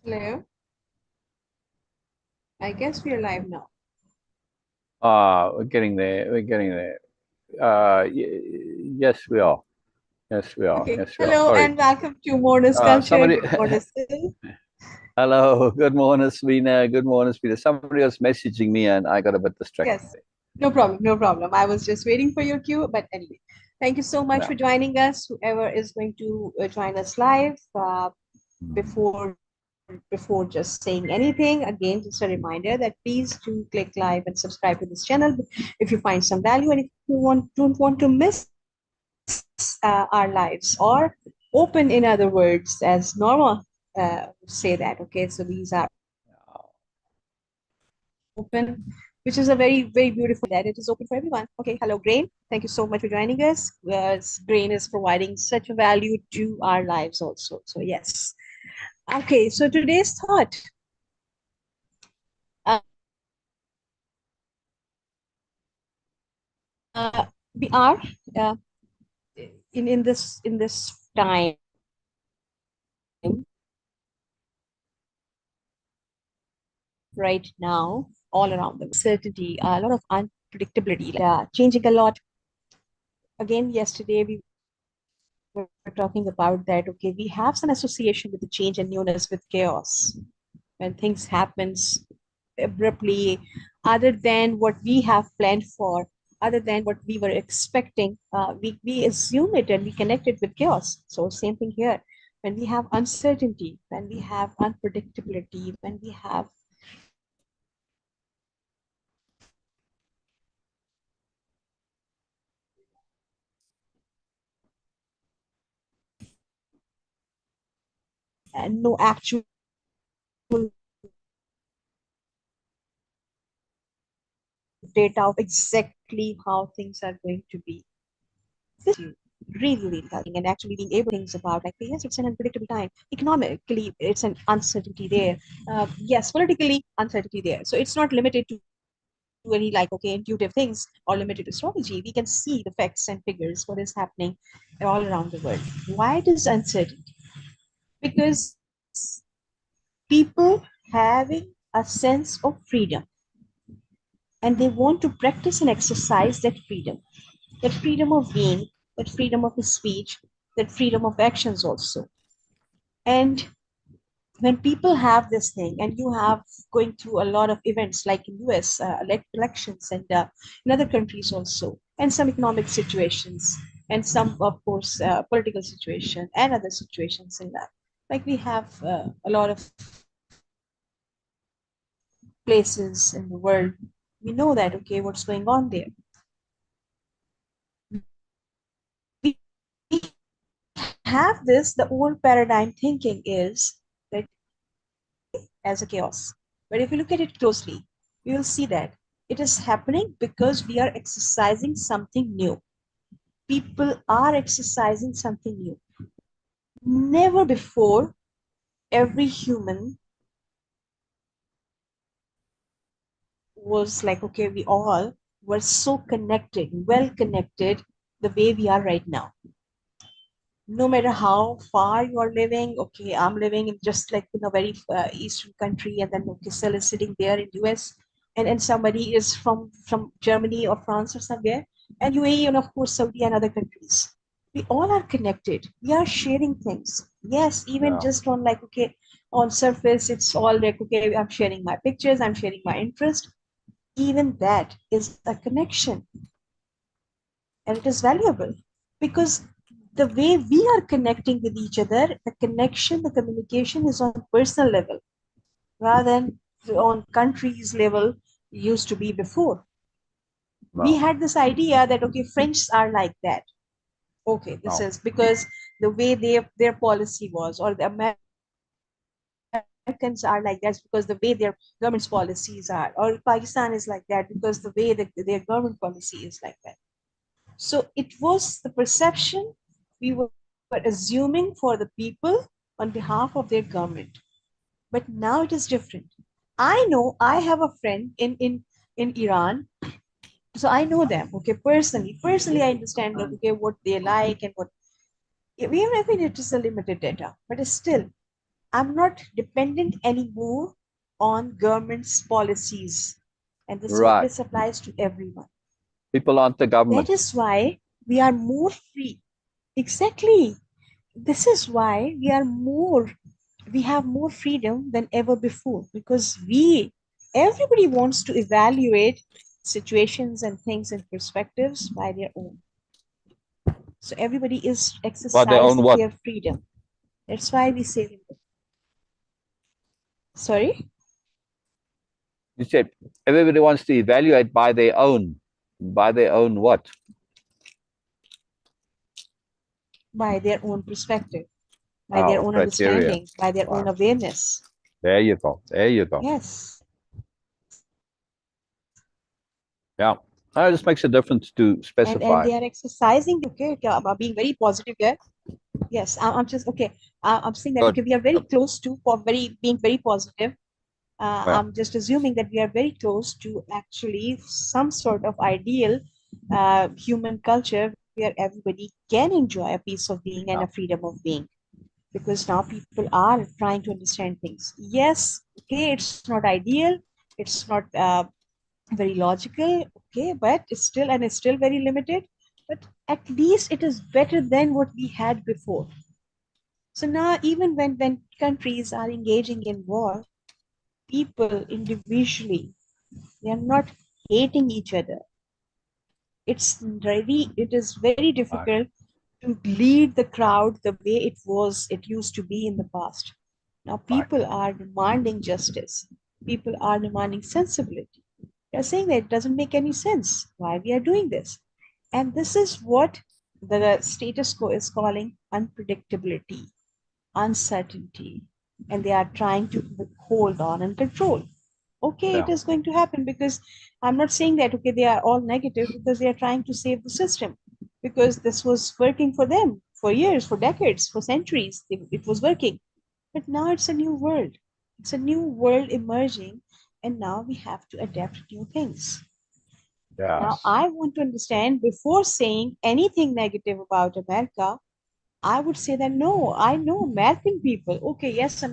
Hello. I guess we are live now. We're getting there. We're getting there. Yes, we are. Yes, we are. Okay. Yes, we are. Hello Sorry. and welcome to Moreness-Culture. Somebody. Good morning, Syl. Hello. Good morning, Beena. Good morning, Peter. Somebody was messaging me, and I got a bit distracted Yes. No problem. No problem. I was just waiting for your cue. But anyway, thank you so much there. for joining us. Whoever is going to join us live, before before just saying anything, again, just a reminder that please do click like and subscribe to this channel if you find some value, and if you don't want to miss our lives, or open, in other words, as Norma say that. Okay, so these are open, which is a very, very beautiful that it is open for everyone. Okay, hello, Grain. Thank you so much for joining us. Grain is providing such a value to our lives also. So, yes. Okay, so today's thought. Uh, we are uh, in this time right now, all around the certainty, a lot of unpredictability, changing a lot. Again, yesterday we were talking about that. Okay, we have some association with the change and newness with chaos. When things happens abruptly, other than what we have planned for, other than what we were expecting, we assume it and we connect it with chaos. So same thing here. When we have uncertainty, when we have unpredictability, when we have no actual data of exactly how things are going to be. This is really, really helping, and actually being able to things about like, yes, it's an unpredictable time. Economically, it's an uncertainty there. Yes, politically, uncertainty there. So it's not limited to any like, okay, intuitive things or limited to astrology. We can see the facts and figures, what is happening all around the world. Why it is uncertainty? Because people having a sense of freedom, and they want to practice and exercise that freedom of being, that freedom of speech, that freedom of actions also. And when people have this thing, and you have going through a lot of events like in US elections, and in other countries also, and some economic situations, and some, of course, political situation and other situations in that. Like we have a lot of places in the world. We know that, okay, what's going on there. We have this, the old paradigm thinking is that as a chaos. But if you look at it closely, you will see that it is happening because we are exercising something new. People are exercising something new. Never before, every human was like, okay, we all were so connected, well connected, the way we are right now. No matter how far you are living, okay, I'm living in just like in a very eastern country, and then okay, Syl is sitting there in US, and somebody is from Germany or France or somewhere, and UAE, and of course Saudi and other countries. We all are connected. We are sharing things. Yes, even Yeah. just on like, okay, on surface, it's all like, okay, I'm sharing my pictures, I'm sharing my interest. Even that is a connection, and it is valuable because the way we are connecting with each other, the connection, the communication is on personal level rather than on countries level used to be before. We Well, had this idea that okay, French are like that. Okay, this no. is because the way their policy was, or the Americans are like that because the way their government's policies are, or Pakistan is like that because the way that their government policy is like that. So it was the perception we were assuming for the people on behalf of their government. But now it is different. I know I have a friend in Iran, so I know them. Okay, personally, I understand that, okay, what they like and what. Even if it is a limited data, but still, I'm not dependent anymore on government's policies. And Right. this applies to everyone. People aren't the That government. is why we are more free. Exactly. This is why we have more freedom than ever before, because everybody wants to evaluate situations and things and perspectives by their own. So everybody is By their own exercising what? their freedom. That's why we say, sorry, You said everybody wants to evaluate by their own. By their own what? by their own perspective, by their own Criteria. understanding, by their own Wow. awareness. There you go. There you go. Yes. Yeah. It just makes a difference to And specify. they are exercising, okay, being very positive here. Yes, I'm just okay. I'm saying that Good. okay, we are very close to for being very positive. Yeah. I'm just assuming that we are very close to actually some sort of ideal human culture where everybody can enjoy a peace of being and Yeah. a freedom of being. Because now people are trying to understand things. Yes, okay, it's not ideal, it's not very logical, okay, but it's still very limited. But at least it is better than what we had before. So now, even when countries are engaging in war, people individually, they are not hating each other. It is very Right. difficult to lead the crowd the way it used to be in the past. Now Right. people are demanding justice. People are demanding sensibility. They're saying that it doesn't make any sense why we are doing this. And this is what the status quo is calling unpredictability, uncertainty, and they are trying to hold on and control. Okay, it Yeah. is going to happen because I'm not saying that, okay, they are all negative, because they are trying to save the system, because this was working for them for years, for decades, for centuries. It was working. But now it's a new world. It's a new world emerging, and now we have to adapt new things. Now, Yes. I want to understand before saying anything negative about America, I would say that no, I know American people. Okay, yes,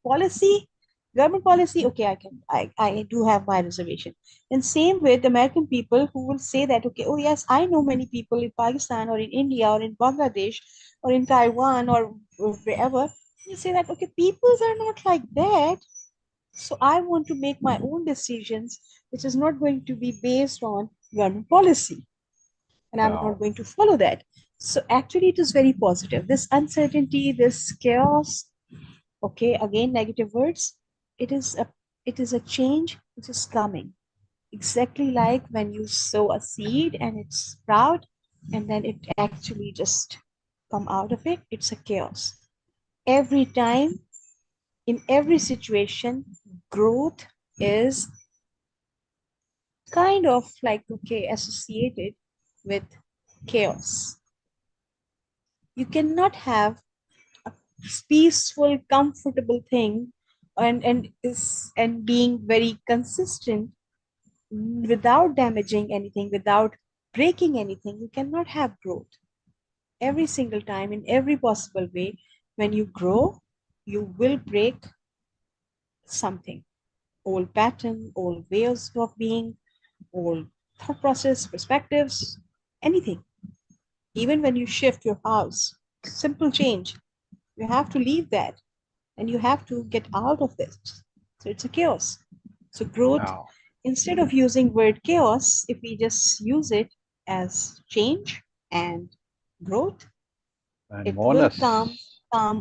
policy, government policy. Okay, I do have my reservation. And same with American people who will say that, okay, oh yes, I know many people in Pakistan or in India or in Bangladesh or in Taiwan or wherever. You say that, okay, peoples are not like that. So I want to make my own decisions, which is not going to be based on government policy, and I'm Yeah. not going to follow that. So actually, it is very positive. This uncertainty, this chaos, okay, again, negative words, it is a it is a change which is coming. Exactly like when you sow a seed and it sprout and then it actually just come out of it, it's a chaos. Every time, in every situation, growth is kind of like okay associated with chaos. You cannot have peaceful, comfortable thing and being very consistent without damaging anything, without breaking anything. You cannot have growth. Every single time, in every possible way, when you grow, you will break something. Old pattern, old ways of being, old thought process, perspectives, anything. Even when you shift your house, simple change, you have to leave that and you have to get out of this. So it's a chaos. So growth, Yeah. instead of using word chaos, if we just use it as change and growth, And it will Moreness. calm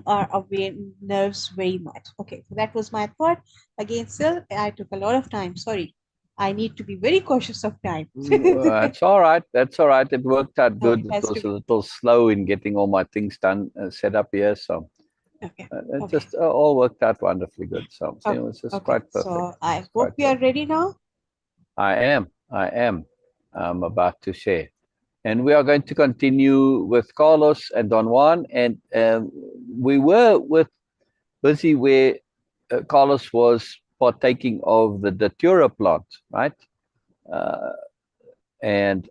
our aware nerves very much. Okay, so that was my thought. Again, still, I took a lot of time. Sorry. I need to be very cautious of time. That's all right. That's all right. It worked out No, good. it It has to was a be. little slow in getting all my things done, set up here. So Okay. it Okay. just all worked out wonderfully good. So it Okay. was just Okay. quite perfect. So I It's hope quite we are perfect. ready now. I am. I am. I'm about to share. And we are going to continue with Carlos and Don Juan. And we were busy where Carlos was partaking of the Datura plant, right? Uh, and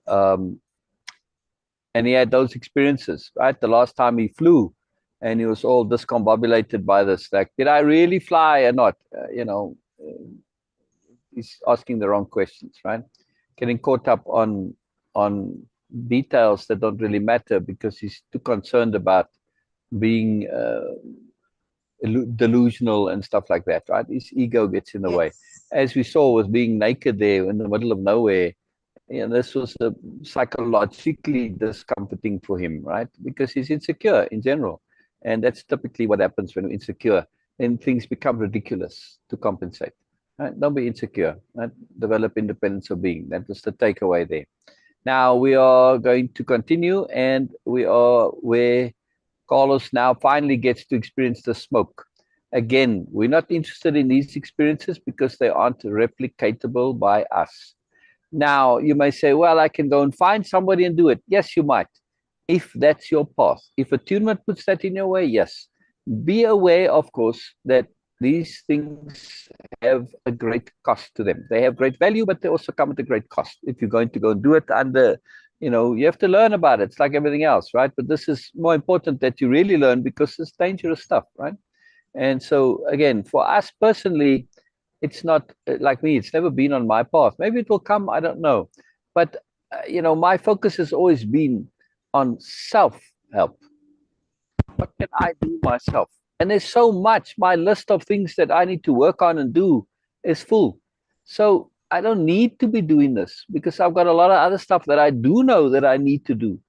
he had those experiences, right? The last time he flew, and he was all discombobulated by this. Like, did I really fly or not? He's asking the wrong questions, right? Getting caught up on details that don't really matter because he's too concerned about being delusional and stuff like that, right? His ego gets in the way. Yes. As we saw with being naked there in the middle of nowhere, this was psychologically discomforting for him, right? Because he's insecure in general. And that's typically what happens when we're insecure. Then things become ridiculous to compensate. Right? Don't be insecure. Right? Develop independence of being. That was the takeaway there. Now we are going to continue, and we are where Carlos now finally gets to experience the smoke. Again, we're not interested in these experiences because they aren't replicatable by us. Now, you may say, well, I can go and find somebody and do it. Yes, you might, if that's your path. If attunement puts that in your way, yes. Be aware, of course, that these things have a great cost to them. They have great value, but they also come at a great cost. If you're going to go and do it under, you have to learn about it. It's like everything else, right? But this is more important that you really learn because it's dangerous stuff, right? And so, again, for us personally, it's not like me. It's never been on my path. Maybe it will come. I don't know. But, my focus has always been on self-help. What can I do myself? And there's so much. My list of things that I need to work on and do is full. So I don't need to be doing this because I've got a lot of other stuff that I do know that I need to do,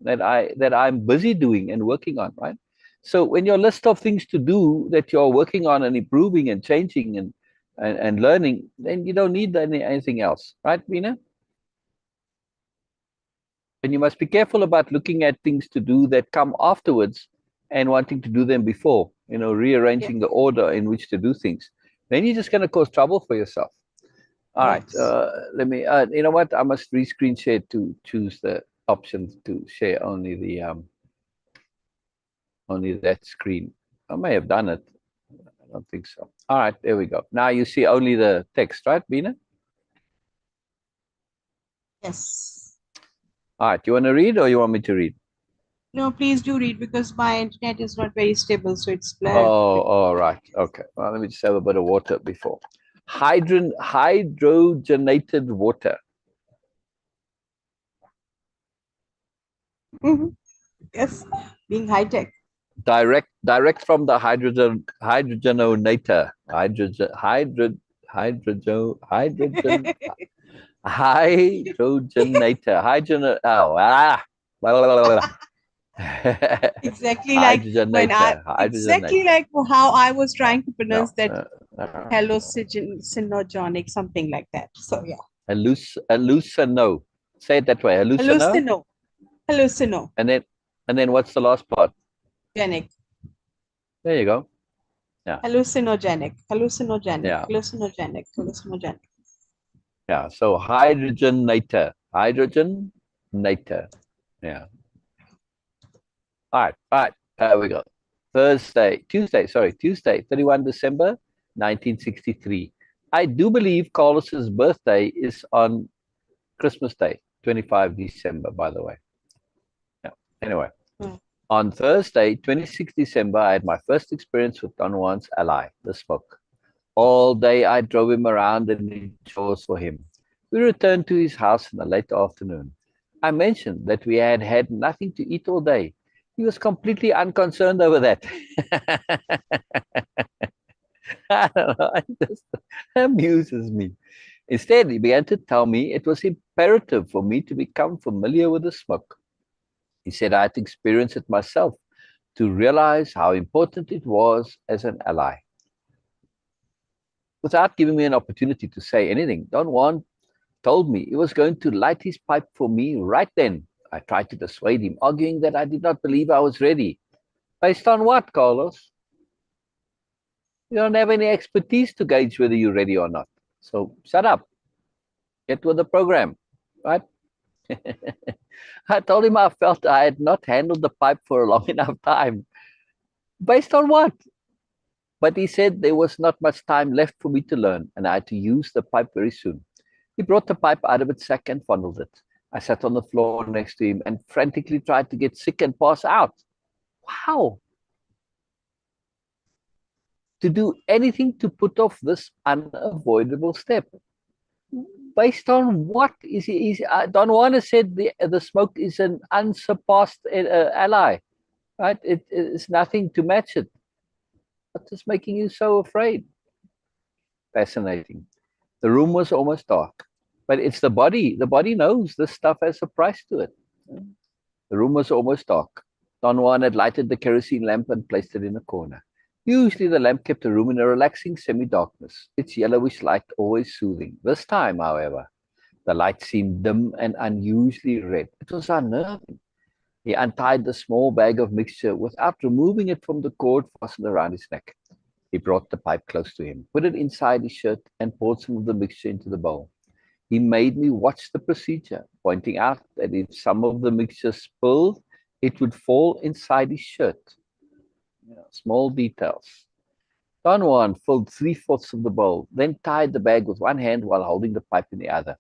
that I'm busy doing and working on, right? So when your list of things to do that you're working on and improving and changing and learning, then you don't need anything else, right, Beena? And you must be careful about looking at things to do that come afterwards and wanting to do them before, rearranging the order in which to do things. Then you're just going to cause trouble for yourself. All right. Let me, you know what? I must re-screen share to choose the option to share only that screen. I may have done it. I don't think so. All right, there we go. Now you see only the text, right, Beena? Yes. All right, you want to read or you want me to read? No, please do read because my internet is not very stable, so it's blurred. Oh, all right. Okay. Well, let me just have a bit of water before. Hydrogenated water. Yes, being high tech. Direct from the hydrogenator. Hydrogen. Hydrogenator. Blah, blah, blah, blah. Exactly like when exactly like how I was trying to pronounce that hallucinogenic, something like that. So yeah. Hallucino. Say it that way. Hallucino. Hallucino. And then what's the last part? Genic. There you go. Yeah. Hallucinogenic. Yeah. Hallucinogenic. Yeah. So hydrogenator. Yeah. All right. There we go. Tuesday, 31 December, 1963. I do believe Carlos's birthday is on Christmas Day, 25 December, by the way. Yeah. Anyway, on Thursday, 26 December, I had my first experience with Don Juan's ally, the smoke. All day I drove him around and did chores for him. We returned to his house in the late afternoon. I mentioned that we had had nothing to eat all day. He was completely unconcerned over that. I don't know, it just amuses me. Instead, he began to tell me it was imperative for me to become familiar with the smoke. He said I had to experience it myself to realize how important it was as an ally. Without giving me an opportunity to say anything, Don Juan told me he was going to light his pipe for me right then. I tried to dissuade him, arguing that I did not believe I was ready. Based on what, Carlos? You don't have any expertise to gauge whether you're ready or not. So shut up. Get with the program, right? I told him I felt I had not handled the pipe for a long enough time. Based on what? But he said there was not much time left for me to learn, and I had to use the pipe very soon. He brought the pipe out of its sack and fondled it. I sat on the floor next to him and frantically tried to get sick and pass out. Wow. to do anything to put off this unavoidable step. Based on what Don Juan has said the smoke is an unsurpassed ally, right? It's nothing to match it. What is making you so afraid? Fascinating. The room was almost dark, but it's the body. The body knows this stuff has a price to it. The room was almost dark. Don Juan had lighted the kerosene lamp and placed it in a corner. Usually the lamp kept the room in a relaxing semi-darkness, its yellowish light always soothing. This time, however, the light seemed dim and unusually red. It was unnerving. He untied the small bag of mixture without removing it from the cord fastened around his neck. He brought the pipe close to him, put it inside his shirt, and poured some of the mixture into the bowl. He made me watch the procedure, pointing out that if some of the mixture spilled, it would fall inside his shirt. Small details. Don Juan filled 3/4 of the bowl, then tied the bag with one hand while holding the pipe in the other.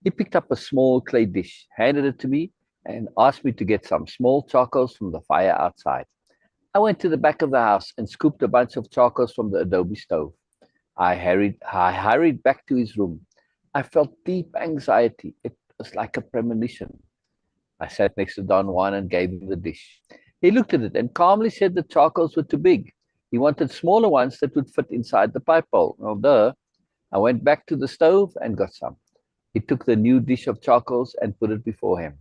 He picked up a small clay dish, handed it to me, and asked me to get some small charcoals from the fire outside. I went to the back of the house and scooped a bunch of charcoals from the adobe stove. I hurried back to his room. I felt deep anxiety. It was like a premonition. I sat next to Don Juan and gave him the dish. He looked at it and calmly said the charcoals were too big. He wanted smaller ones that would fit inside the pipe bowl. Oh, duh. I went back to the stove and got some. He took the new dish of charcoals and put it before him.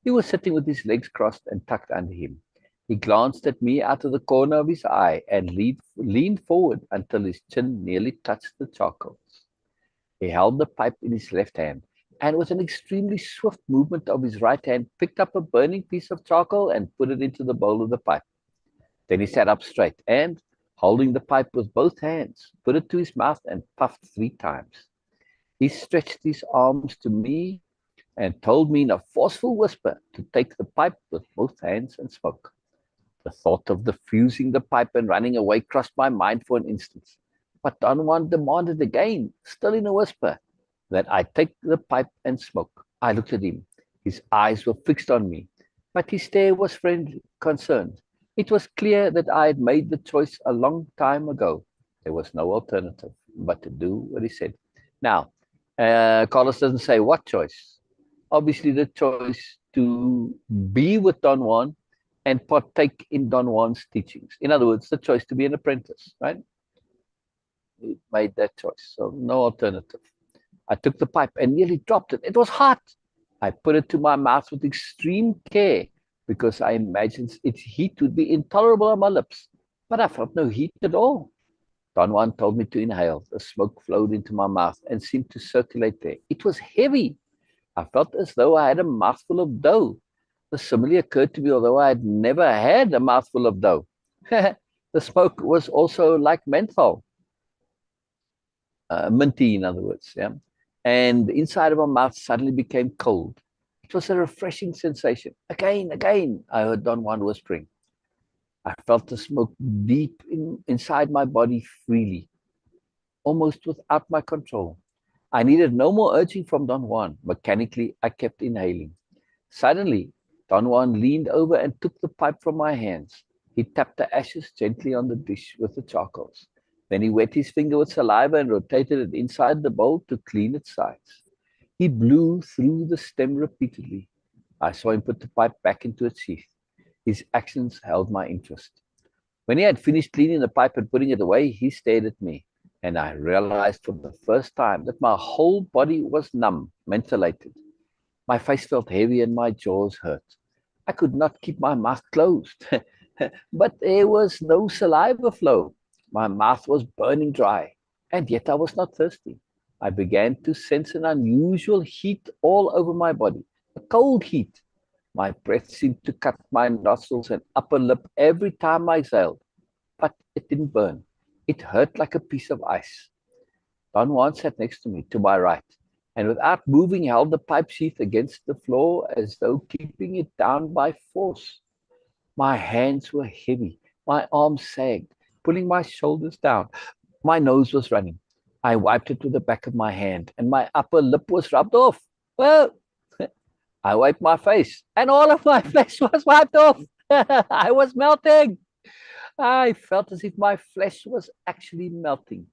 He was sitting with his legs crossed and tucked under him. He glanced at me out of the corner of his eye and leaned forward until his chin nearly touched the charcoals. He held the pipe in his left hand and with an extremely swift movement of his right hand, picked up a burning piece of charcoal and put it into the bowl of the pipe. Then he sat up straight and, holding the pipe with both hands, put it to his mouth and puffed 3 times. He stretched his arms to me and told me in a forceful whisper to take the pipe with both hands and smoke. The thought of diffusing the pipe and running away crossed my mind for an instant. But Don Juan demanded again, still in a whisper, that I take the pipe and smoke. I looked at him. His eyes were fixed on me, but his stare was friendly, concerned. It was clear that I had made the choice a long time ago. There was no alternative but to do what he said. Now, Carlos doesn't say what choice. Obviously, the choice to be with Don Juan and partake in Don Juan's teachings. In other words, the choice to be an apprentice, right? He made that choice, so no alternative. I took the pipe and nearly dropped it. It was hot. I put it to my mouth with extreme care because I imagined its heat would be intolerable on my lips. But I felt no heat at all. Don Juan told me to inhale. The smoke flowed into my mouth and seemed to circulate there. It was heavy. I felt as though I had a mouthful of dough. The simile occurred to me, although I had never had a mouthful of dough. The smoke was also like menthol. Minty, in other words. Yeah? And the inside of my mouth suddenly became cold. It was a refreshing sensation. Again, I heard Don Juan whispering. I felt the smoke deep inside my body freely, almost without my control. I needed no more urging from Don Juan. Mechanically, I kept inhaling. Suddenly, Don Juan leaned over and took the pipe from my hands. He tapped the ashes gently on the dish with the charcoals. Then he wet his finger with saliva and rotated it inside the bowl to clean its sides. He blew through the stem repeatedly. I saw him put the pipe back into its sheath. His actions held my interest. When he had finished cleaning the pipe and putting it away, he stared at me, and I realized for the first time that my whole body was numb, mentholated. My face felt heavy and my jaws hurt. I could not keep my mouth closed, but there was no saliva flow. My mouth was burning dry, and yet I was not thirsty. I began to sense an unusual heat all over my body, a cold heat. My breath seemed to cut my nostrils and upper lip every time I exhaled, but it didn't burn. It hurt like a piece of ice. Don Juan sat next to me, to my right, and without moving held the pipe sheath against the floor as though keeping it down by force. My hands were heavy, my arms sagged, pulling my shoulders down. My nose was running. I wiped it with the back of my hand, and my upper lip was rubbed off. Well, I wiped my face, and all of my flesh was wiped off. I was melting. I felt as if my flesh was actually melting.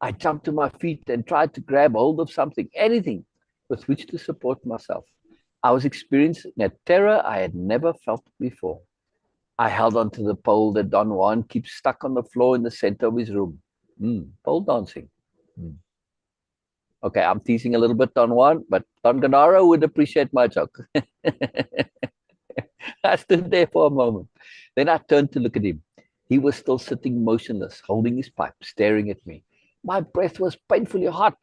I jumped to my feet and tried to grab hold of something, anything with which to support myself. I was experiencing a terror I had never felt before. I held onto the pole that Don Juan keeps stuck on the floor in the center of his room. Pole dancing. Okay, I'm teasing a little bit, Don Juan, but Don Ganara would appreciate my joke. I stood there for a moment. Then I turned to look at him. He was still sitting motionless, holding his pipe, staring at me. My breath was painfully hot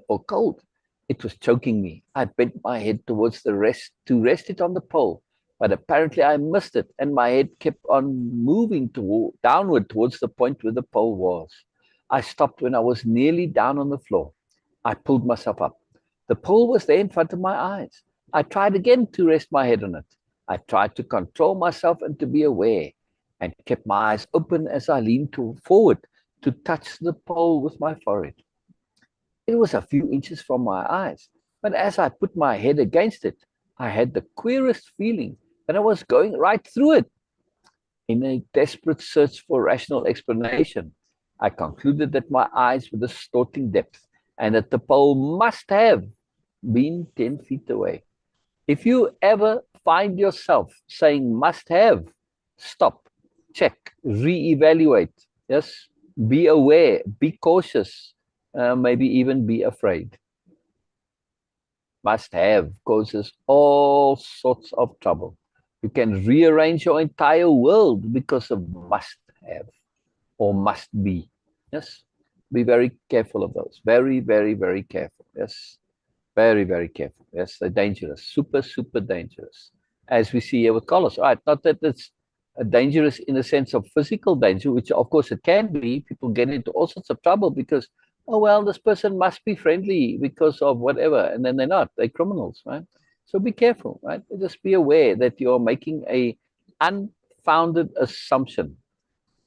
or cold. It was choking me. I bent my head towards the rest to rest it on the pole, but apparently I missed it, and my head kept on moving downward towards the point where the pole was. I stopped when I was nearly down on the floor. I pulled myself up. The pole was there in front of my eyes. I tried again to rest my head on it. I tried to control myself and to be aware, and kept my eyes open as I leaned forward to touch the pole with my forehead. It was a few inches from my eyes, but as I put my head against it, I had the queerest feeling that I was going right through it. In a desperate search for rational explanation, I concluded that my eyes were distorting depth and that the pole must have been 10 feet away. If you ever find yourself saying must have, stop, check, reevaluate. Yes, be aware, be cautious, maybe even be afraid. Must have causes all sorts of trouble. You can rearrange your entire world because of must have or must be. Yes, be very careful of those. Very, very, very careful. Yes. Very, very careful. Yes, they're dangerous. Super, super dangerous. As we see here with collars. Right, not that it's dangerous in the sense of physical danger, which of course it can be. People get into all sorts of trouble because, oh, well, this person must be friendly because of whatever. And then they're not. They're criminals, right? So be careful, right? Just be aware that you're making a unfounded assumption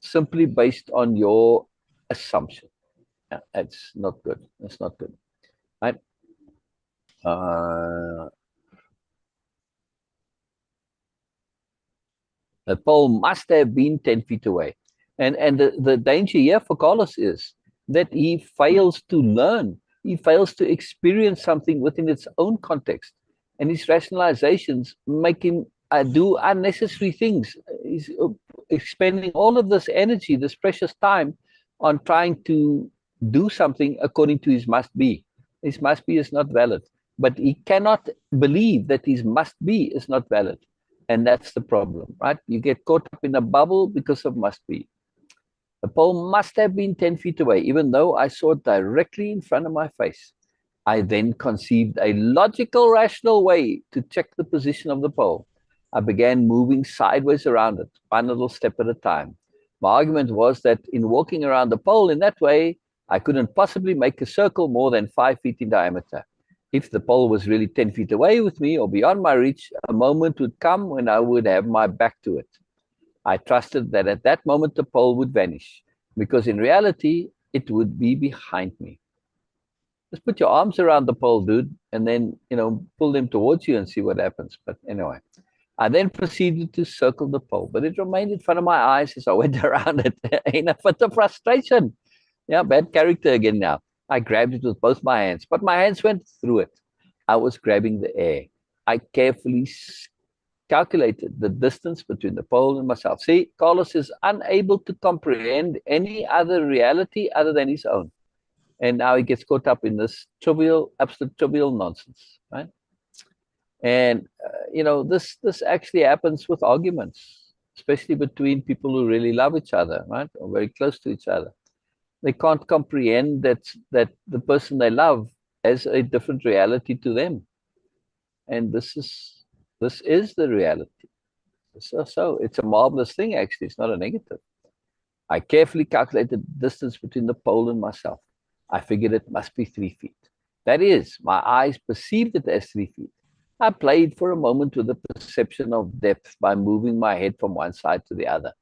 simply based on your assumption. Yeah, that's not good. That's not good, right? The pole must have been 10 feet away. And the danger here for Carlos is that he fails to learn. He fails to experience something within its own context. And his rationalizations make him do unnecessary things. He's expending all of this energy, this precious time on trying to do something according to his must be. His must be is not valid. But he cannot believe that his must be is not valid. And that's the problem, right? You get caught up in a bubble because of must be. The pole must have been 10 feet away, even though I saw it directly in front of my face. I then conceived a logical, rational way to check the position of the pole. I began moving sideways around it, one little step at a time. My argument was that in walking around the pole in that way, I couldn't possibly make a circle more than 5 feet in diameter. If the pole was really 10 feet away with me or beyond my reach, a moment would come when I would have my back to it. I trusted that at that moment the pole would vanish, because in reality, it would be behind me. Just put your arms around the pole, dude, and then, pull them towards you and see what happens. But anyway, I then proceeded to circle the pole, but it remained in front of my eyes as I went around it in a fit of frustration. Yeah, bad character again now. I grabbed it with both my hands, but my hands went through it. I was grabbing the air. I carefully calculated the distance between the pole and myself. See, Carlos is unable to comprehend any other reality other than his own. And now he gets caught up in this trivial, absolute trivial nonsense, right? And, this actually happens with arguments, especially between people who really love each other, right? Or very close to each other. They can't comprehend that the person they love has a different reality to them. And this is the reality. So it's a marvelous thing, actually. It's not a negative. I carefully calculated the distance between the pole and myself. I figured it must be 3 feet. That is, my eyes perceived it as 3 feet. I played for a moment with the perception of depth by moving my head from one side to the other,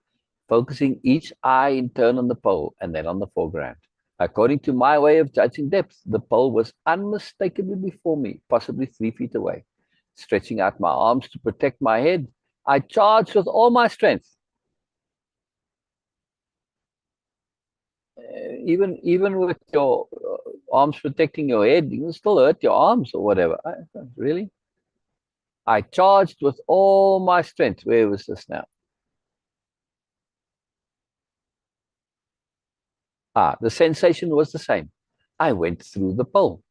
focusing each eye in turn on the pole and then on the foreground. According to my way of judging depth, the pole was unmistakably before me, possibly 3 feet away. Stretching out my arms to protect my head, I charged with all my strength. Even with your arms protecting your head, you can still hurt your arms or whatever. Really? I charged with all my strength. Where was this now? The sensation was the same. I went through the pole.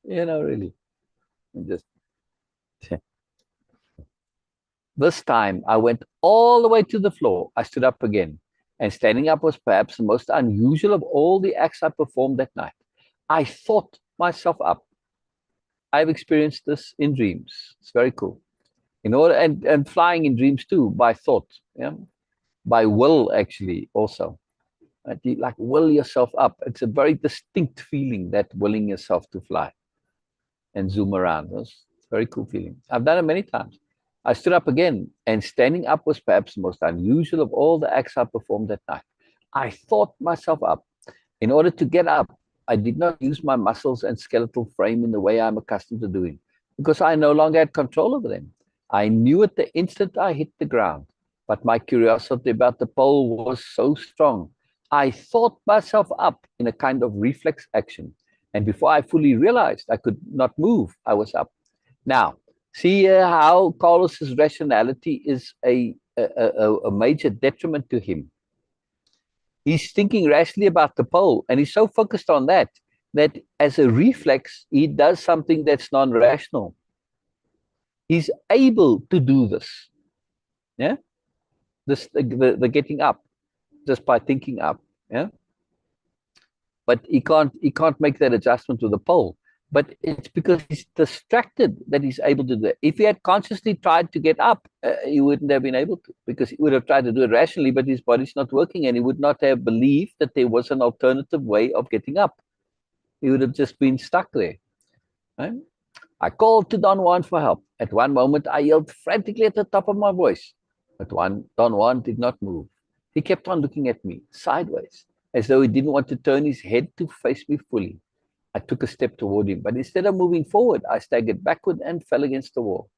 Really. Just this time, I went all the way to the floor. I stood up again, and standing up was perhaps the most unusual of all the acts I performed that night. I thought myself up. I've experienced this in dreams. It's very cool. And flying in dreams too, by thought, yeah, by will actually also. You like will yourself up. It's a very distinct feeling, that willing yourself to fly and zoom around. It's a very cool feeling. I've done it many times. I stood up again, and standing up was perhaps the most unusual of all the acts I performed that night. I thought myself up. In order to get up, I did not use my muscles and skeletal frame in the way I'm accustomed to doing, because I no longer had control over them. I knew it the instant I hit the ground, but my curiosity about the pole was so strong. I thought myself up in a kind of reflex action, and before I fully realized I could not move, I was up. Now, see how Carlos's rationality is a major detriment to him. He's thinking rationally about the pole, and he's so focused on that as a reflex, he does something that's non-rational. He's able to do this, yeah, the getting up just by thinking up, yeah. But he can't make that adjustment to the pole. But it's because he's distracted that he's able to do it. If he had consciously tried to get up, he wouldn't have been able to, because he would have tried to do it rationally, but his body's not working, and he would not have believed that there was an alternative way of getting up. He would have just been stuck there. Right? I called to Don Juan for help. At one moment, I yelled frantically at the top of my voice. But Don Juan did not move. He kept on looking at me, sideways, as though he didn't want to turn his head to face me fully. I took a step toward him, but instead of moving forward, I staggered backward and fell against the wall.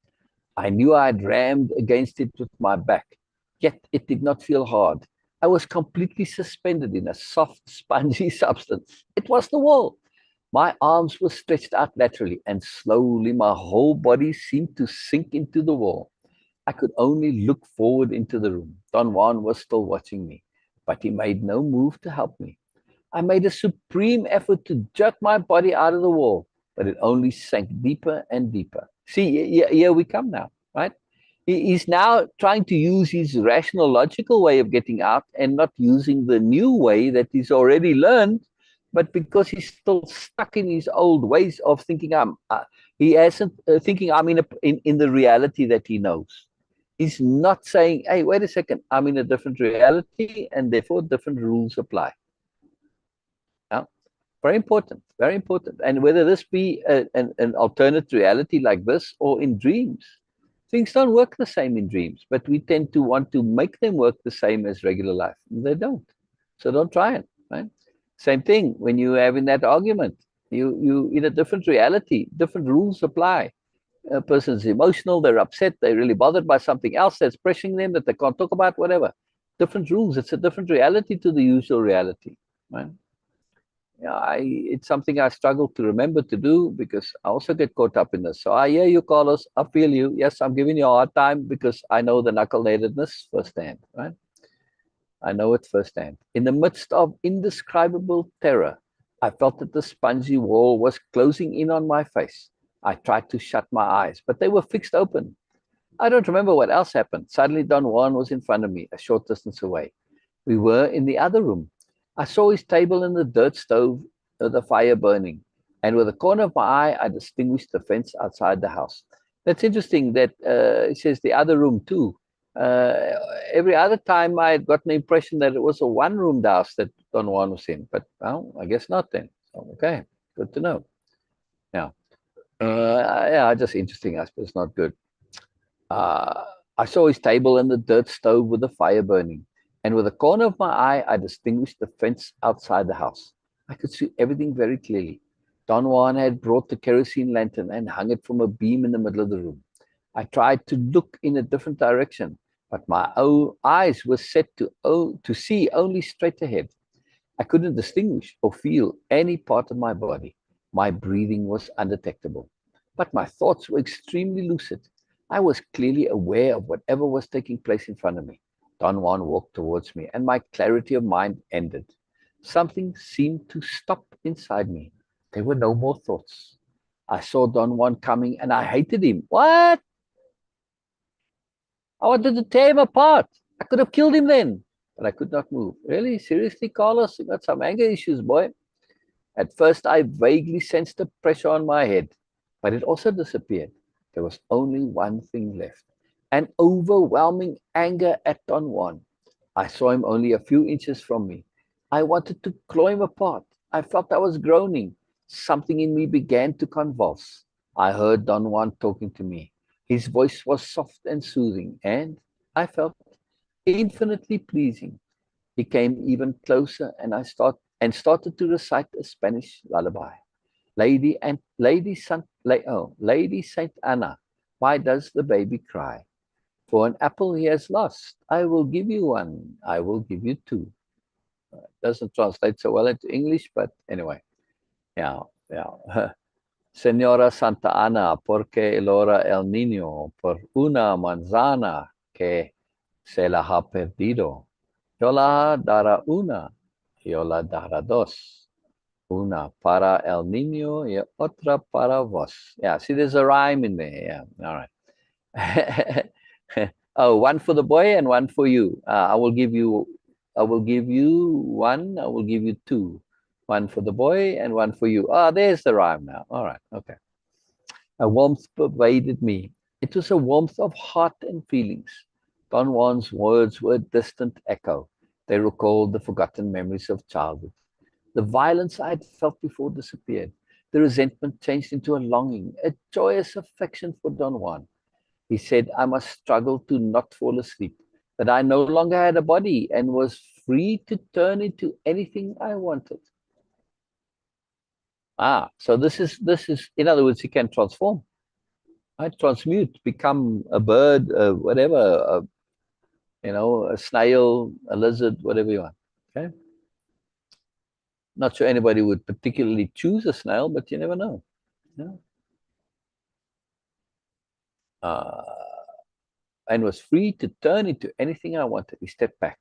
I knew I had rammed against it with my back, yet it did not feel hard. I was completely suspended in a soft, spongy substance. It was the wall. My arms were stretched out laterally, and slowly my whole body seemed to sink into the wall. I could only look forward into the room. Don Juan was still watching me, but he made no move to help me. I made a supreme effort to jerk my body out of the wall, but it only sank deeper and deeper. See, here we come now, right? He's now trying to use his rational, logical way of getting out, and not using the new way that he's already learned. But because he's still stuck in his old ways of thinking, he hasn't thinking I'm in the reality that he knows. He's not saying, hey, wait a second, I'm in a different reality, and therefore different rules apply. Very important, very important. And whether this be an alternate reality like this or in dreams, things don't work the same in dreams, but we tend to want to make them work the same as regular life. They don't. So don't try it, right? Same thing when you're having that argument. You in a different reality, different rules apply. A person's emotional, they're upset, they're really bothered by something else that's pressuring them that they can't talk about, whatever. Different rules. It's a different reality to the usual reality, right? It's something I struggle to remember to do, because I also get caught up in this. So I hear you, Carlos. I feel you. Yes, I'm giving you a hard time because I know the knuckle-headedness firsthand, right? I know it firsthand. In the midst of indescribable terror, I felt that the spongy wall was closing in on my face. I tried to shut my eyes, but they were fixed open. I don't remember what else happened. Suddenly, Don Juan was in front of me, a short distance away. We were in the other room. I saw his table in the dirt stove, the fire burning, and with the corner of my eye, I distinguished the fence outside the house. That's interesting that it says the other room too. Every other time I had gotten the impression that it was a one-roomed house that Don Juan was in, but well, I guess not then. So, okay, good to know. Now, yeah, just interesting. I suppose not good. I saw his table in the dirt stove with the fire burning, and with the corner of my eye, I distinguished the fence outside the house. I could see everything very clearly. Don Juan had brought the kerosene lantern and hung it from a beam in the middle of the room. I tried to look in a different direction, but my eyes were set to see only straight ahead. I couldn't distinguish or feel any part of my body. My breathing was undetectable, but my thoughts were extremely lucid. I was clearly aware of whatever was taking place in front of me. Don Juan walked towards me, and my clarity of mind ended. Something seemed to stop inside me. There were no more thoughts. I saw Don Juan coming, and I hated him. What? I wanted to tear him apart. I could have killed him then, but I could not move. Really? Seriously, Carlos? You got some anger issues, boy. At first, I vaguely sensed the pressure on my head, but it also disappeared. There was only one thing left, an overwhelming anger at Don Juan. I saw him only a few inches from me. I wanted to claw him apart. I felt I was groaning. Something in me began to convulse. I heard Don Juan talking to me. His voice was soft and soothing, and I felt infinitely pleasing. He came even closer, and started to recite a Spanish lullaby. Lady Saint Anna, why does the baby cry? For an apple he has lost. I will give you one. I will give you two. Doesn't translate so well into English, but anyway, yeah, yeah. Señora Santa Ana, porque lora el niño por una manzana que se la ha perdido. Yo la dará una, yo la dará dos. Una para el niño y otra para vos. Yeah, see, there's a rhyme in there. Yeah, all right. Oh, one for the boy and one for you. I will give you one. I will give you two. One for the boy and one for you. Ah, there's the rhyme now. All right. Okay. A warmth pervaded me. It was a warmth of heart and feelings. Don Juan's words were a distant echo. They recalled the forgotten memories of childhood. The violence I had felt before disappeared. The resentment changed into a longing, a joyous affection for Don Juan. He said I must struggle to not fall asleep, that I no longer had a body and was free to turn into anything I wanted. So this is, in other words, he can transform. Right? Transmute, become a bird, whatever, a snail, a lizard, whatever you want. Okay. Not sure anybody would particularly choose a snail, but you never know. Yeah. And was free to turn into anything I wanted. He stepped back.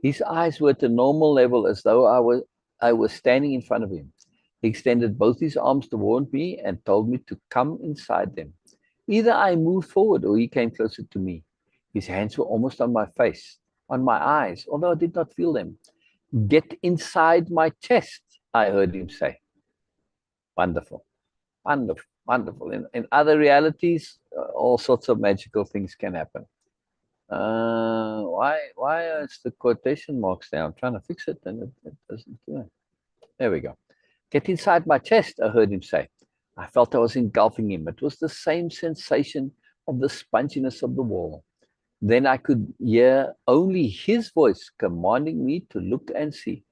His eyes were at a normal level, as though I was standing in front of him. He extended both his arms toward me and told me to come inside them. Either I moved forward or he came closer to me. His hands were almost on my face, on my eyes, although I did not feel them. Get inside my chest, I heard him say. Wonderful, wonderful, wonderful. In other realities, all sorts of magical things can happen. Why is the quotation marks there? I'm trying to fix it and it doesn't do it. There we go. Get inside my chest, I heard him say. I felt I was engulfing him. It was the same sensation of the sponginess of the wall. Then I could hear only his voice commanding me to look and see.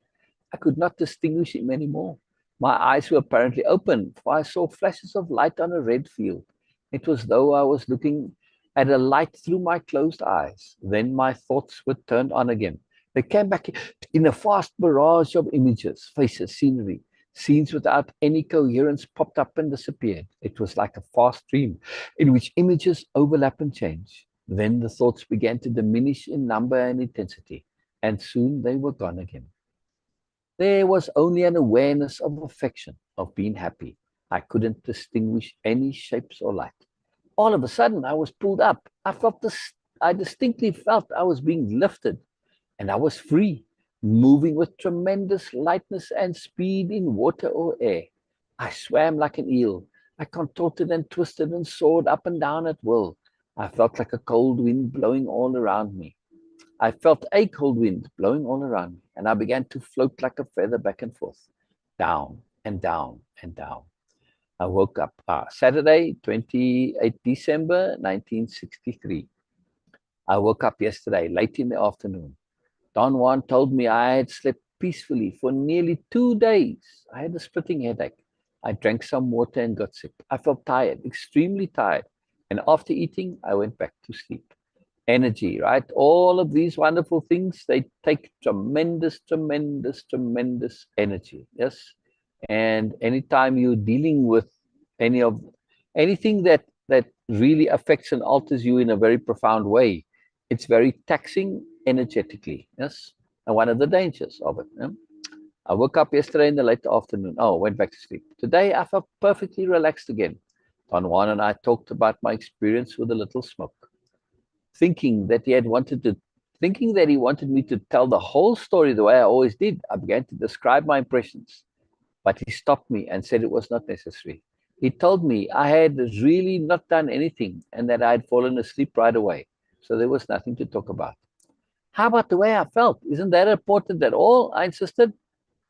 I could not distinguish him anymore. My eyes were apparently open, for I saw flashes of light on a red field. It was as though I was looking at a light through my closed eyes. Then my thoughts were turned on again. They came back in a fast barrage of images, faces, scenery. Scenes without any coherence popped up and disappeared. It was like a fast dream in which images overlap and change. Then the thoughts began to diminish in number and intensity, and soon they were gone again. There was only an awareness of affection, of being happy. I couldn't distinguish any shapes or light. All of a sudden, I was pulled up. I distinctly felt I was being lifted, and I was free, moving with tremendous lightness and speed in water or air. I swam like an eel. I contorted and twisted and soared up and down at will. I felt like a cold wind blowing all around me. I felt a cold wind blowing all around me, and I began to float like a feather back and forth, down and down and down. I woke up Saturday, 28 December 1963. I woke up yesterday, late in the afternoon. Don Juan told me I had slept peacefully for nearly 2 days. I had a splitting headache. I drank some water and got sick. I felt tired, extremely tired. And after eating, I went back to sleep. energy, right? All of these wonderful things, they take tremendous, tremendous, tremendous energy. Yes. And anytime you're dealing with anything that really affects and alters you in a very profound way, it's very taxing energetically. Yes. And one of the dangers of it. Yeah? I woke up yesterday in the late afternoon. Oh, went back to sleep. Today I felt perfectly relaxed again. Don Juan and I talked about my experience with a little smoke, thinking that he wanted me to tell the whole story the way I always did. I began to describe my impressions, but he stopped me and said it was not necessary. He told me I had really not done anything and that I had fallen asleep right away. So there was nothing to talk about. How about the way I felt? Isn't that important at all? I insisted.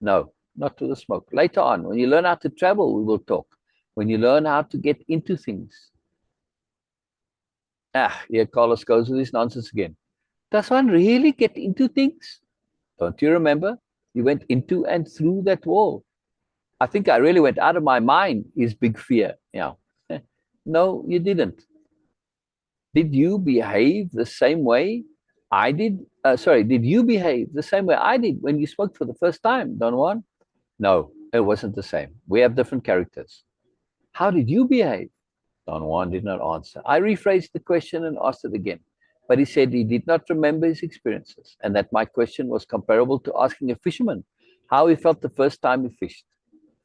No, not to the smoke. Later on, when you learn how to travel, we will talk. When you learn how to get into things. Here Carlos goes with his nonsense again. Does one really get into things? Don't you remember? You went into and through that wall. I think I really went out of my mind, is big fear. Yeah. No, you didn't. Did you behave the same way I did? Did you behave the same way I did when you spoke for the first time, Don Juan? No, it wasn't the same. We have different characters. How did you behave? Don Juan did not answer. I rephrased the question and asked it again. But he said he did not remember his experiences and that my question was comparable to asking a fisherman how he felt the first time he fished.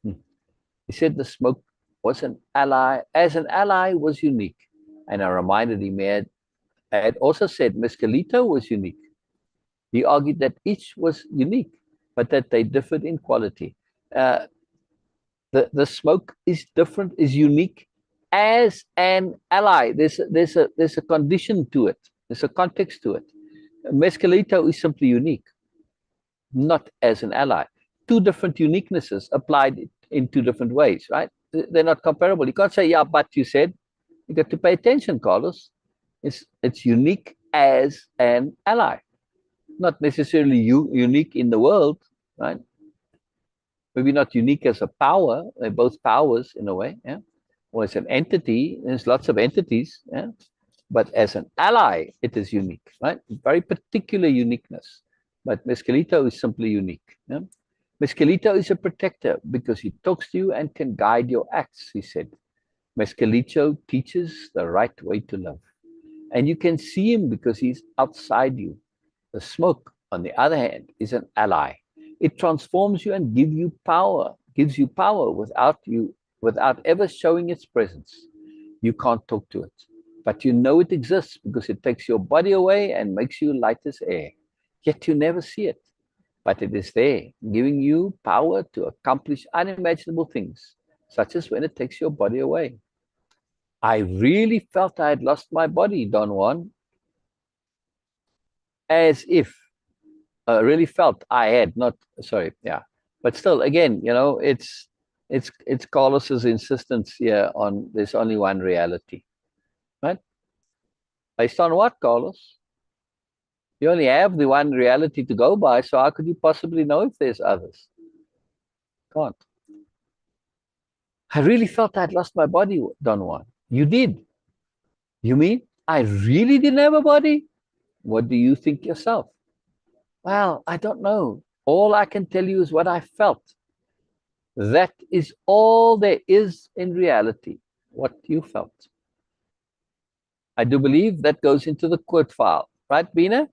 He said the smoke was an ally, as an ally was unique. And I reminded him I had also said Mescalito was unique. He argued that each was unique, but that they differed in quality. The smoke is different, is unique as an ally. There's a condition to it. There's a context to it. Mescalito is simply unique, not as an ally. Two different uniquenesses applied in two different ways, right? They're not comparable. You can't say, yeah, but you said. You got to pay attention, Carlos. It's unique as an ally, not necessarily unique in the world, right? Maybe not unique as a power. They're both powers in a way, yeah. Or as an entity, there's lots of entities, yeah. But as an ally, it is unique, right? Very particular uniqueness. But Mescalito is simply unique. Yeah? Mescalito is a protector because he talks to you and can guide your acts, he said. Mescalito teaches the right way to live. And you can see him because he's outside you. The smoke, on the other hand, is an ally. It transforms you and gives you power without ever showing its presence. You can't talk to it, but you know it exists because it takes your body away and makes you light as air. Yet you never see it, but it is there, giving you power to accomplish unimaginable things, such as when it takes your body away. I really felt I had lost my body, Don Juan. As if really felt I had not, sorry, yeah. But still, again, it's Carlos's insistence here on there's only one reality, right? Based on what, Carlos? You only have the one reality to go by, so how could you possibly know if there's others? Can't. I really felt I'd lost my body, Don Juan. You did. You mean I really didn't have a body? What do you think yourself? Well, I don't know. All I can tell you is what I felt. That is all there is in reality, what you felt. I do believe that goes into the quote file, right, Beena?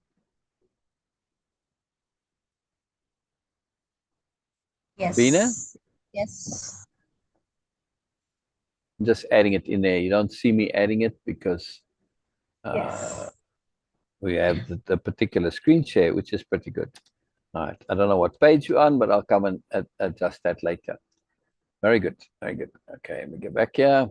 Yes. Beena? Yes. I'm just adding it in there. You don't see me adding it because Yes. we have the particular screen share, which is pretty good. All right. I don't know what page you're on, but I'll come and adjust that later. Very good. Very good. Okay, let me get back here.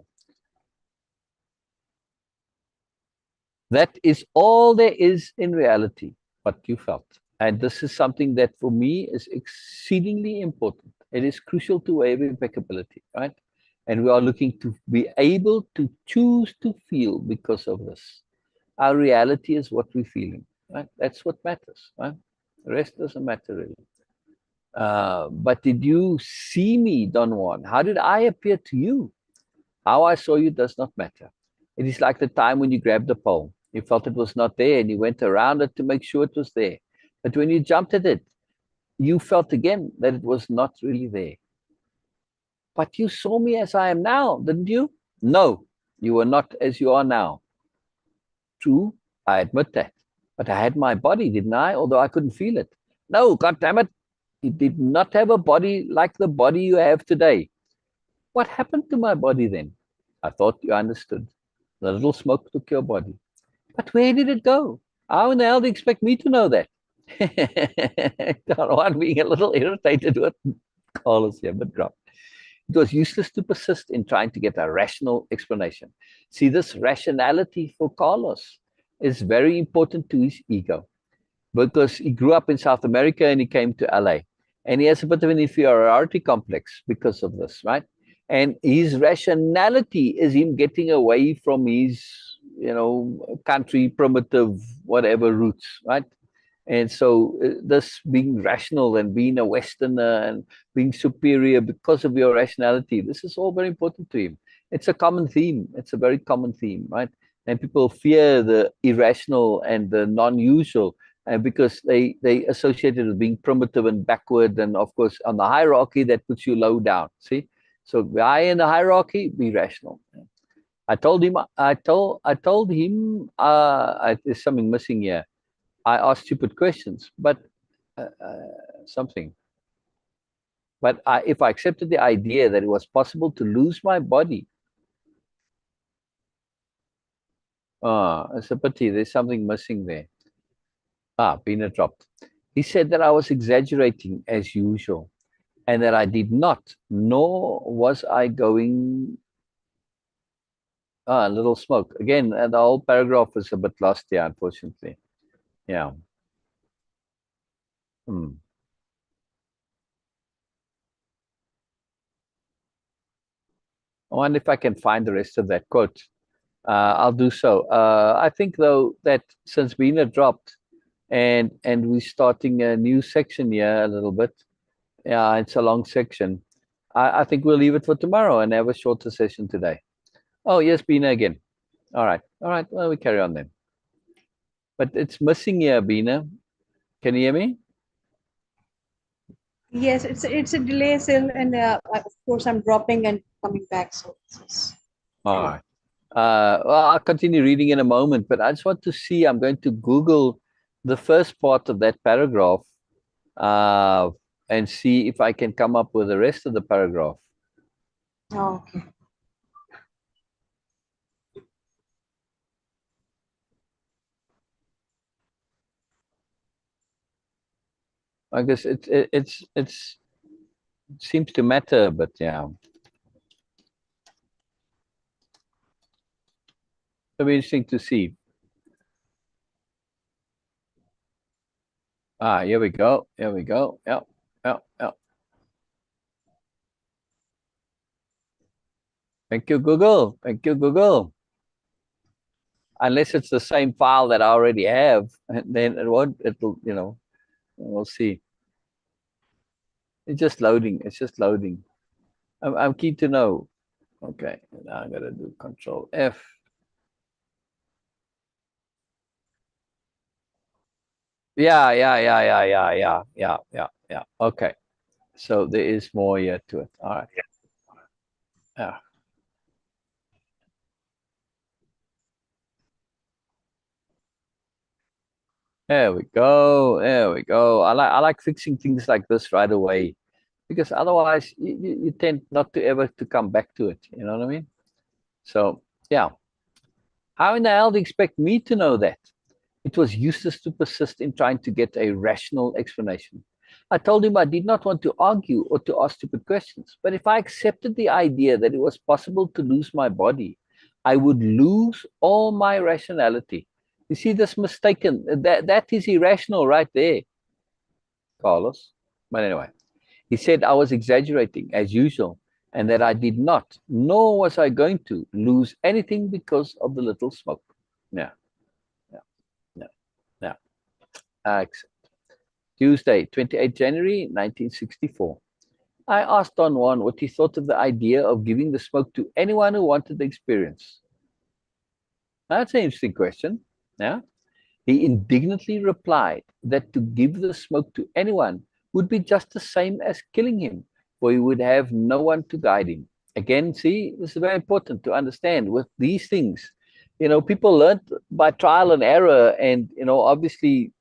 That is all there is in reality, what you felt. And this is something that for me is exceedingly important. It is crucial to Way-Of-Impeccability, right? And we are looking to be able to choose to feel because of this. Our reality is what we're feeling, right? That's what matters, right? The rest doesn't matter really. But did you see me, Don Juan? How did I appear to you? How I saw you does not matter. It is like the time when you grabbed the pole. You felt it was not there and you went around it to make sure it was there. But when you jumped at it, you felt again that it was not really there. But you saw me as I am now, didn't you? No, you were not as you are now. True, I admit that. But I had my body, didn't I? Although I couldn't feel it. No, God damn it. You did not have a body like the body you have today. What happened to my body then? I thought you understood. The little smoke took your body. But where did it go? How in the hell do you expect me to know that? Juan being a little irritated with Carlos here, but drop. It was useless to persist in trying to get a rational explanation. See, this rationality for Carlos is very important to his ego because he grew up in South America and he came to LA. And he has a bit of an inferiority complex because of this, right? And his rationality is him getting away from his, country, primitive, whatever roots, right? And so this being rational and being a Westerner and being superior because of your rationality, this is all very important to him. It's a common theme. It's a very common theme, right? And people fear the irrational and the non-usual because they associate it with being primitive and backward. And of course, on the hierarchy, that puts you low down. See? So high in the hierarchy, be rational. I told him, there's something missing here. I asked stupid questions, but something. But if I accepted the idea that it was possible to lose my body, it's a pity. There's something missing there. Beena dropped. He said that I was exaggerating as usual, and that I did not, nor was I going. A little smoke. Again, the whole paragraph is a bit lost here, unfortunately. Yeah. Hmm. I wonder if I can find the rest of that quote. I'll do so. I think, though, that since Beena dropped and we're starting a new section here a little bit, yeah, it's a long section. I think we'll leave it for tomorrow and have a shorter session today. Oh, yes, Beena again. All right. All right. Well, we carry on then. But it's missing here, Beena. Can you hear me? Yes, it's a delay, Syl, and of course I'm dropping and coming back. So all right. Well, I'll continue reading in a moment, but I just want to see. I'm going to Google the first part of that paragraph and see if I can come up with the rest of the paragraph. okay. I guess it seems to matter, but yeah. It'll be interesting to see. Here we go. Here we go. Yep. Yep. Yep. Thank you, Google. Thank you, Google. Unless it's the same file that I already have, then it won't, we'll see. It's just loading. It's just loading. I'm keen to know. Okay, now I'm gonna do Control F. Yeah. Okay, so there is more here to it. All right. Yeah. There we go. There we go. I like fixing things like this right away, because otherwise you tend not to ever to come back to it. You know what I mean? So yeah. How in the hell do you expect me to know that? It was useless to persist in trying to get a rational explanation. I told him I did not want to argue or to ask stupid questions, but if I accepted the idea that it was possible to lose my body, I would lose all my rationality. You see this mistaken, that is irrational right there, Carlos. But anyway, he said I was exaggerating as usual and that I did not, nor was I going to lose anything because of the little smoke. Yeah. Excellent. Tuesday, 28 January 1964. I asked Don Juan what he thought of the idea of giving the smoke to anyone who wanted the experience. That's an interesting question. Yeah. He indignantly replied that to give the smoke to anyone would be just the same as killing him, for he would have no one to guide him. Again, see, this is very important to understand with these things. People learned by trial and error, and, obviously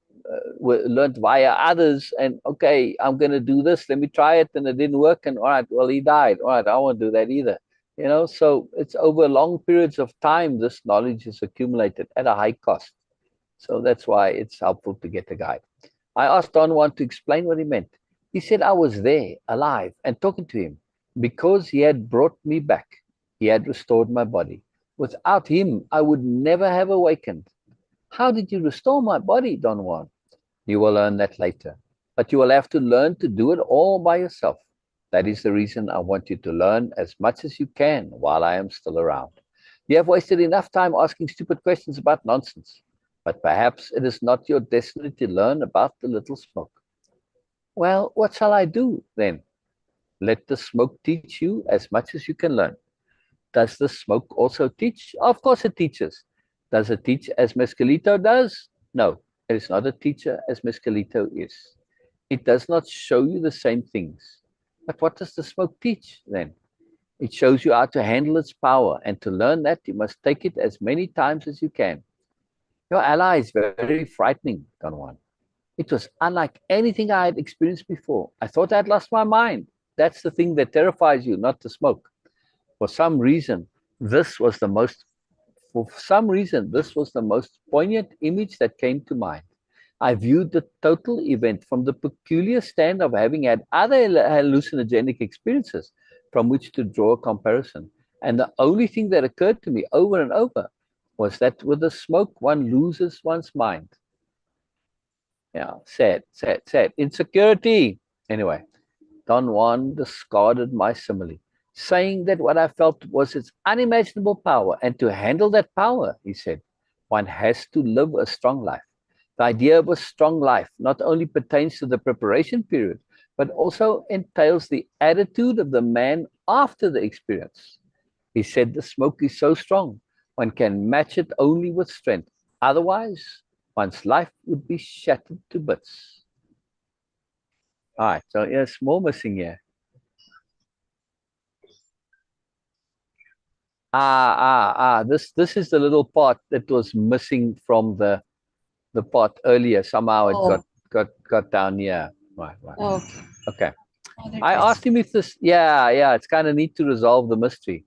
learned via others. And okay, I'm going to do this. Let me try it. And it didn't work. And all right, well, he died. All right, I won't do that either. So it's over long periods of time, this knowledge is accumulated at a high cost. So that's why it's helpful to get a guide. I asked Don Juan to explain what he meant. He said I was there, alive, and talking to him because he had brought me back. He had restored my body. Without him, I would never have awakened. How did you restore my body, Don Juan? You will learn that later. But you will have to learn to do it all by yourself. That is the reason I want you to learn as much as you can while I am still around. You have wasted enough time asking stupid questions about nonsense. But perhaps it is not your destiny to learn about the little smoke. Well, what shall I do then? Let the smoke teach you as much as you can learn. Does the smoke also teach? Of course it teaches. Does it teach as Mescalito does? No, it is not a teacher as Mescalito is. It does not show you the same things. But what does the smoke teach then? It shows you how to handle its power, and to learn that you must take it as many times as you can. Your ally is very frightening, Don Juan. It was unlike anything I had experienced before. I thought I had lost my mind. That's the thing that terrifies you, not the smoke. For some reason, this was the most poignant image that came to mind. I viewed the total event from the peculiar stand of having had other hallucinogenic experiences from which to draw a comparison. And the only thing that occurred to me over and over was that with the smoke, one loses one's mind. Yeah, sad. Insecurity. Anyway, Don Juan discarded my simile, saying that what I felt was its unimaginable power. And to handle that power, he said, one has to live a strong life. The idea of a strong life not only pertains to the preparation period, but also entails the attitude of the man after the experience. He said the smoke is so strong, one can match it only with strength. Otherwise, one's life would be shattered to bits. All right, so yes, more missing here. This is the little part that was missing from the part earlier. Somehow it got down here. Right. Okay. I asked him if this, it's kind of neat to resolve the mystery.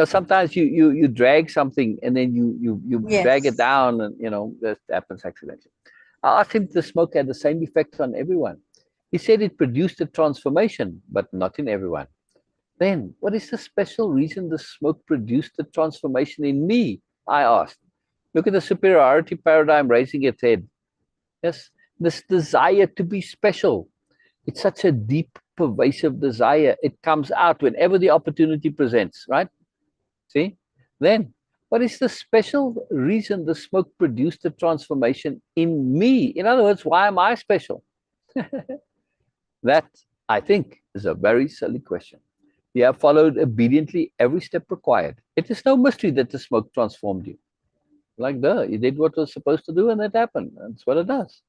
Sometimes you drag something and then you drag it down, and that happens accidentally. I asked him if the smoke had the same effect on everyone. He said it produced a transformation, but not in everyone. Then, what is the special reason the smoke produced the transformation in me? I asked. Look at the superiority paradigm raising its head. Yes, this desire to be special. It's such a deep, pervasive desire. It comes out whenever the opportunity presents, right? See? Then, what is the special reason the smoke produced the transformation in me? In other words, why am I special? That, I think, is a very silly question. You have followed obediently every step required. It is no mystery that the smoke transformed you. Like, you did what was supposed to do and it happened. That's what it does.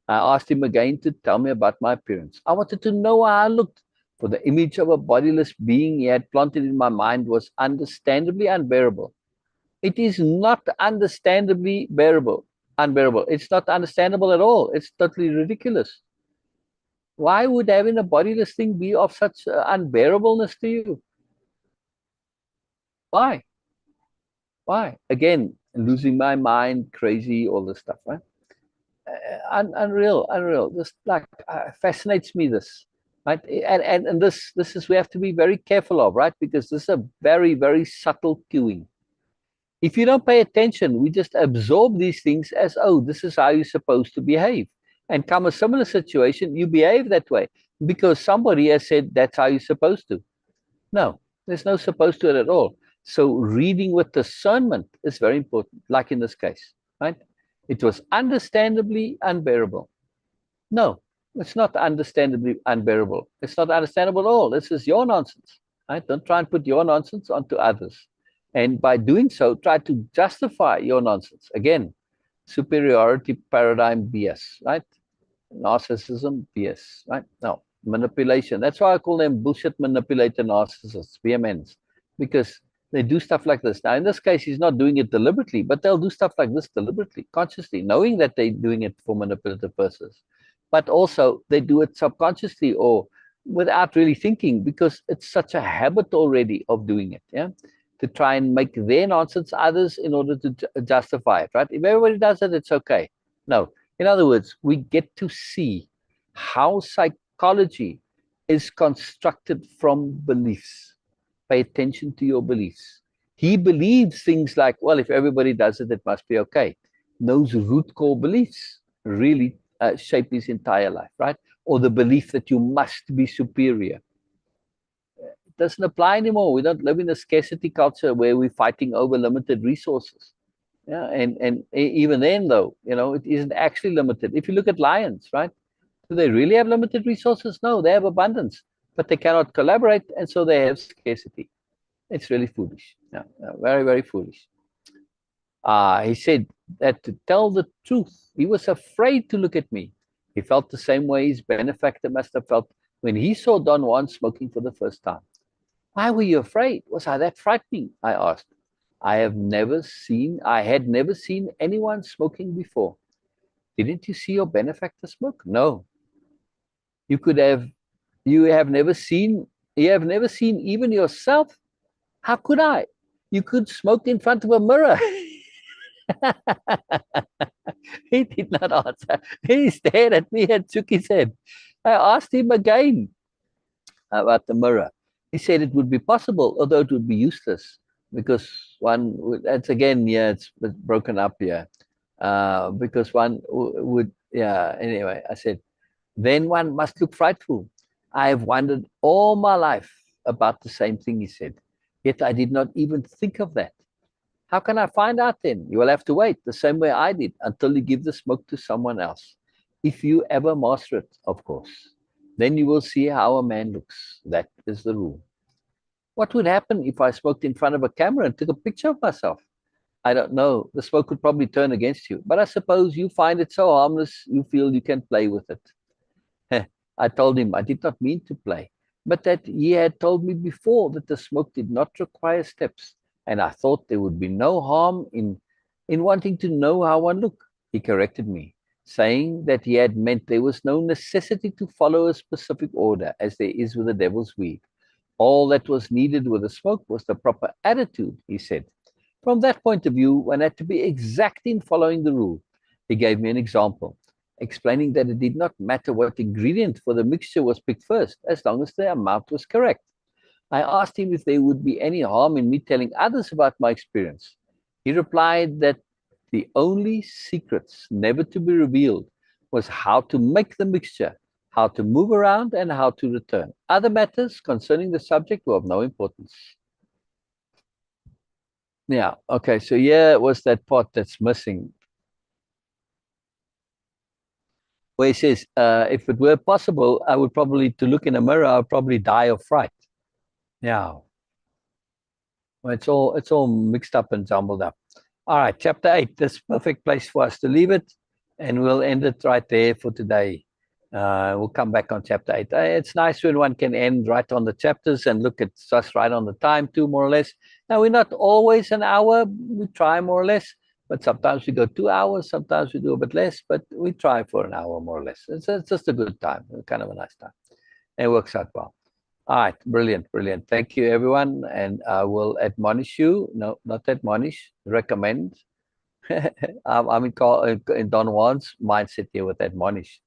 I asked him again to tell me about my appearance. I wanted to know how I looked, for the image of a bodiless being he had planted in my mind was understandably unbearable. It is not understandably unbearable. It's not understandable at all. It's totally ridiculous. Why would having a bodiless thing be of such unbearableness to you? Why? Again, losing my mind, crazy, all this stuff, right? Unreal. This fascinates me, this, right? And this is, we have to be very careful of, right? Because this is a very, very subtle cueing. If you don't pay attention, we just absorb these things as, oh, this is how you're supposed to behave. And come a similar situation, you behave that way because somebody has said that's how you're supposed to. No, there's no supposed to it at all. So reading with discernment is very important, like in this case, right? It was understandably unbearable. No, it's not understandably unbearable. It's not understandable at all. This is your nonsense, right? Don't try and put your nonsense onto others. And by doing so, try to justify your nonsense. Again, superiority paradigm BS, right? Narcissism BS, right? No, manipulation. That's why I call them bullshit manipulator narcissists, BMNs, because they do stuff like this. Now, in this case, he's not doing it deliberately, but they'll do stuff like this deliberately, consciously, knowing that they're doing it for manipulative purposes. But also, they do it subconsciously or without really thinking, because it's such a habit already of doing it, yeah? To try and make their nonsense others in order to justify it, right? If everybody does it, it's okay. No. In other words, we get to see how psychology is constructed from beliefs. Pay attention to your beliefs. He believes things like, well, if everybody does it, it must be okay. Those root core beliefs really shape his entire life, right? Or the belief that you must be superior. It doesn't apply anymore. We don't live in a scarcity culture where we're fighting over limited resources. Yeah, and even then, though, it isn't actually limited. If you look at lions, right? Do they really have limited resources? No, they have abundance, but they cannot collaborate, and so they have scarcity. It's really foolish. Yeah, very, very foolish. He said that to tell the truth, he was afraid to look at me. He felt the same way his benefactor must have felt when he saw Don Juan smoking for the first time. Why were you afraid? Was I that frightening? I asked. I had never seen anyone smoking before. Didn't you see your benefactor smoke? No. You have never seen even yourself? How could I? You could smoke in front of a mirror. He did not answer. He stared at me and shook his head. I asked him again about the mirror. He said it would be possible, although it would be useless because that's again, yeah, it's broken up here. Because one would, yeah, anyway, I said, then one must look frightful. I have wondered all my life about the same thing, he said. Yet I did not even think of that. How can I find out then? You will have to wait the same way I did until you give the smoke to someone else. If you ever master it, of course. Then you will see how a man looks. That is the rule. What would happen if I smoked in front of a camera and took a picture of myself? I don't know. The smoke would probably turn against you. But I suppose you find it so harmless, you feel you can play with it. I told him I did not mean to play, but that he had told me before that the smoke did not require steps. And I thought there would be no harm in wanting to know how one looked. He corrected me, saying that he had meant there was no necessity to follow a specific order, as there is with the devil's weed. All that was needed with the smoke was the proper attitude, he said. From that point of view, one had to be exact in following the rule. He gave me an example, explaining that it did not matter what ingredient for the mixture was picked first, as long as the amount was correct. I asked him if there would be any harm in me telling others about my experience. He replied that the only secrets never to be revealed was how to make the mixture, how to move around, and how to return. Other matters concerning the subject were of no importance. Yeah, okay, so here was that part that's missing, where he says, if it were possible, I would probably, to look in a mirror, I would probably die of fright. Yeah. Well, it's all mixed up and jumbled up. All right, chapter 8, this perfect place for us to leave it, and we'll end it right there for today. We'll come back on chapter 8. It's nice when one can end right on the chapters and look at just right on the time too, more or less. Now, we're not always an hour. We try more or less, but sometimes we go 2 hours. Sometimes we do a bit less, but we try for an hour more or less. It's just a good time, kind of a nice time. It works out well. All right, brilliant, brilliant. Thank you, everyone. And I will admonish you, no, not admonish, recommend. I'm in Don Juan's mindset here with admonish.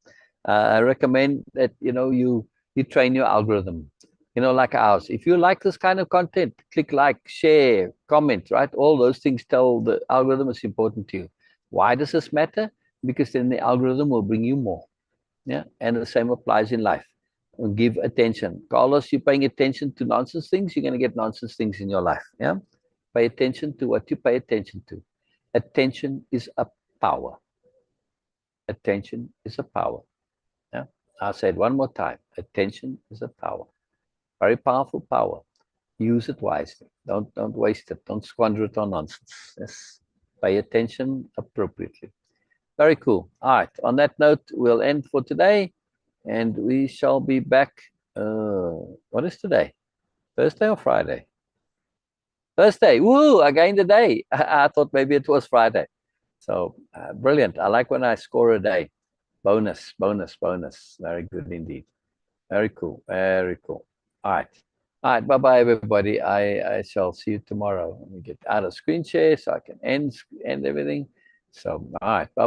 I recommend that, you train your algorithm, like ours. If you like this kind of content, click like, share, comment, right? All those things tell the algorithm is important to you. Why does this matter? Because then the algorithm will bring you more. Yeah, and the same applies in life. Give attention. Carlos, you're paying attention to nonsense things, you're going to get nonsense things in your life. Yeah, pay attention to what you pay attention to. Attention is a power. Attention is a power. Yeah, I'll say it one more time. Attention is a power. Very powerful power. Use it wisely. Don't waste it. Don't squander it on nonsense. Yes. Pay attention appropriately. Very cool. All right. On that note, we'll end for today, and we shall be back. What is today? Thursday or Friday? Thursday. Woo! I gained a day. I thought maybe it was Friday. So brilliant. I like when I score a day. Bonus, bonus, bonus. Very good indeed. Very cool. Very cool. All right. All right. Bye-bye, everybody. I shall see you tomorrow. Let me get out of screen share so I can end everything. So, all right. Bye.